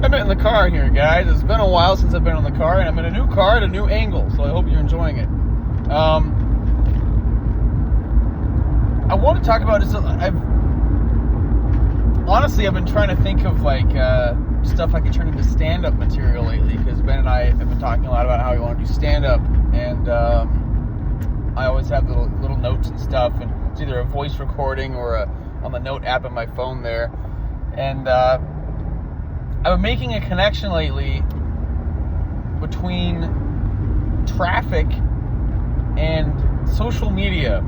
minute in the car here, guys. It's been a while since I've been in the car, and I'm in a new car at a new angle, so I hope you're enjoying it. I want to talk about is I've been trying to think of like stuff I could turn into stand-up material lately, because Ben and I have been talking a lot about how we want to do stand-up, and I always have little notes and stuff, and it's either a voice recording or on the note app on my phone there, and I've been making a connection lately between traffic and social media.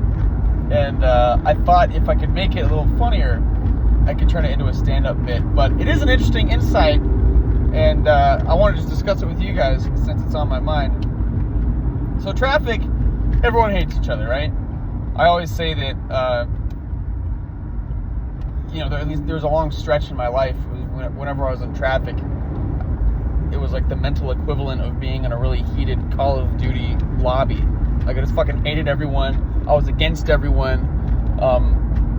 And I thought if I could make it a little funnier, I could turn it into a stand-up bit. But it is an interesting insight, and I want to just discuss it with you guys since it's on my mind. So traffic, everyone hates each other, right? I always say that, there was a long stretch in my life whenever I was in traffic. It was like the mental equivalent of being in a really heated Call of Duty lobby. Like, I just fucking hated everyone. I was against everyone.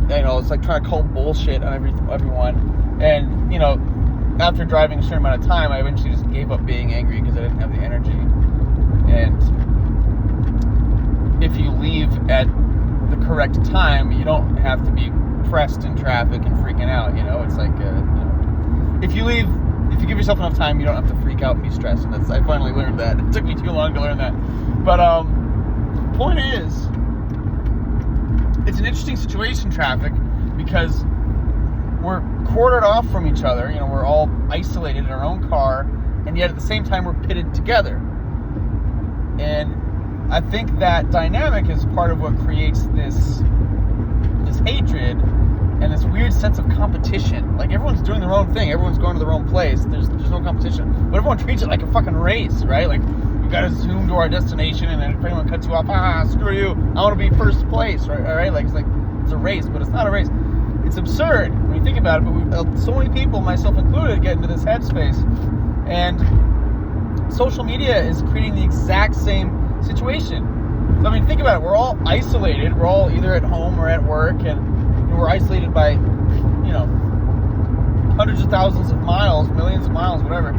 It's like trying to call bullshit on everyone. And, after driving a certain amount of time, I eventually just gave up being angry because I didn't have the energy. And if you leave at the correct time, you don't have to be pressed in traffic and freaking out. It's like, if you give yourself enough time, you don't have to freak out and be stressed. And I finally learned that. It took me too long to learn that. But, point is, it's an interesting situation, traffic, because we're quartered off from each other. We're all isolated in our own car, and yet at the same time we're pitted together. And I think that dynamic is part of what creates this hatred and this weird sense of competition. Like, everyone's doing their own thing, everyone's going to their own place. There's no competition, but everyone treats it like a fucking race, right? Like, we gotta zoom to our destination, and then if anyone cuts you off, screw you, I want to be first place, right? All right, it's a race, but it's not a race. It's absurd when you think about it. But so many people, myself included, get into this headspace, and social media is creating the exact same situation. So, think about it. We're all isolated. We're all either at home or at work, and we're isolated by, hundreds of thousands of miles, millions of miles, whatever.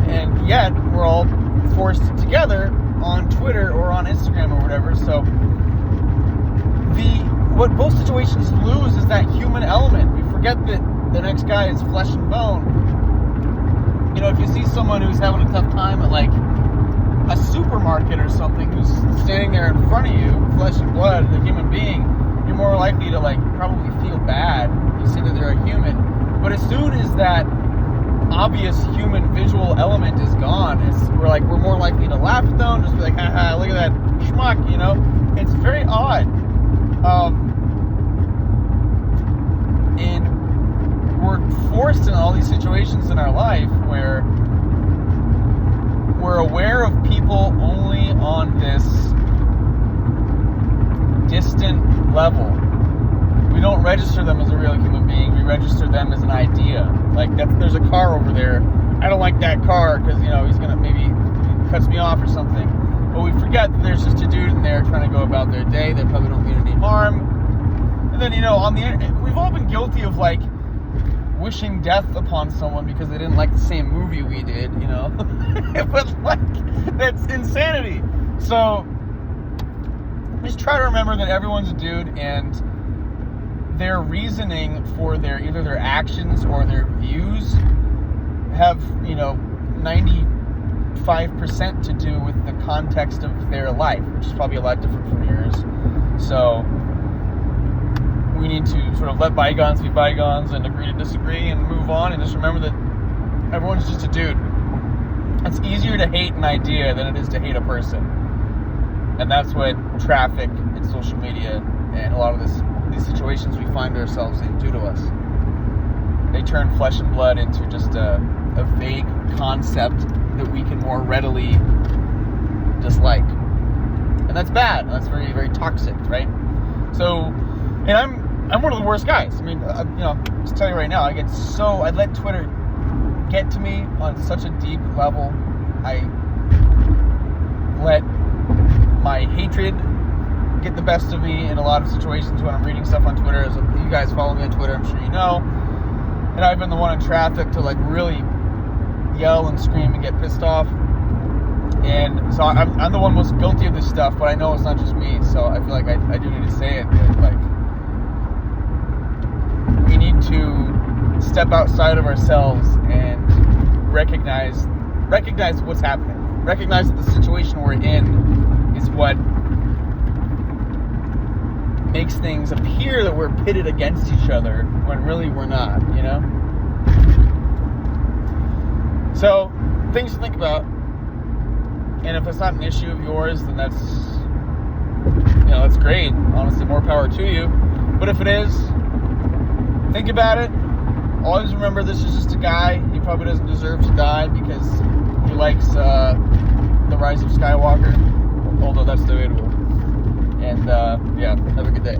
And yet, we're all forced together on Twitter or on Instagram or whatever. So, what both situations lose is that human element. We forget that the next guy is flesh and bone. If you see someone who's having a tough time at, like, a supermarket or something, who's standing there in front of you, flesh and blood, a human being, you're more likely to, probably feel bad. You see that they're a human. But as soon as that obvious human visual element is gone, we're more likely to laugh at them, just be like, haha, look at that schmuck, It's very odd. And we're forced in all these situations in our life where we're aware of people only on this distant level. We don't register them as a real human being. We register them as an idea. Like, there's a car over there. I don't like that car because, he's going to maybe cuts me off or something. But we forget that there's just a dude in there trying to go about their day. They probably don't mean any harm. And then, on the internet, we've all been guilty of, wishing death upon someone because they didn't like the same movie we did, But, that's insanity. So, just try to remember that everyone's a dude, and their reasoning for either their actions or their views have, 95% to do with the context of their life, which is probably a lot different from yours. So, we need to sort of let bygones be bygones and agree to disagree and move on, and just remember that everyone's just a dude. It's easier to hate an idea than it is to hate a person. And that's what traffic and social media and a lot of these situations we find ourselves in do to us. They turn flesh and blood into just a vague concept that we can more readily dislike. And that's bad. That's very, very toxic, right? So, and I'm one of the worst guys. Just tell you right now, I let Twitter get to me on such a deep level. I let my hatred get the best of me in a lot of situations when I'm reading stuff on Twitter. As you guys follow me on Twitter, I'm sure you know. And I've been the one in traffic to really yell and scream and get pissed off. And so I'm the one most guilty of this stuff, but I know it's not just me, so I feel like I do need to say it. That, like, we need to step outside of ourselves and recognize what's happening. Recognize that the situation we're in is what makes things appear that we're pitted against each other when really we're not, you know? So, things to think about. And if it's not an issue of yours, then that's great. Honestly, more power to you. But if it is, think about it. Always remember, this is just a guy. He probably doesn't deserve to die because he likes The Rise of Skywalker. Although that's debatable. And, yeah, have a good day.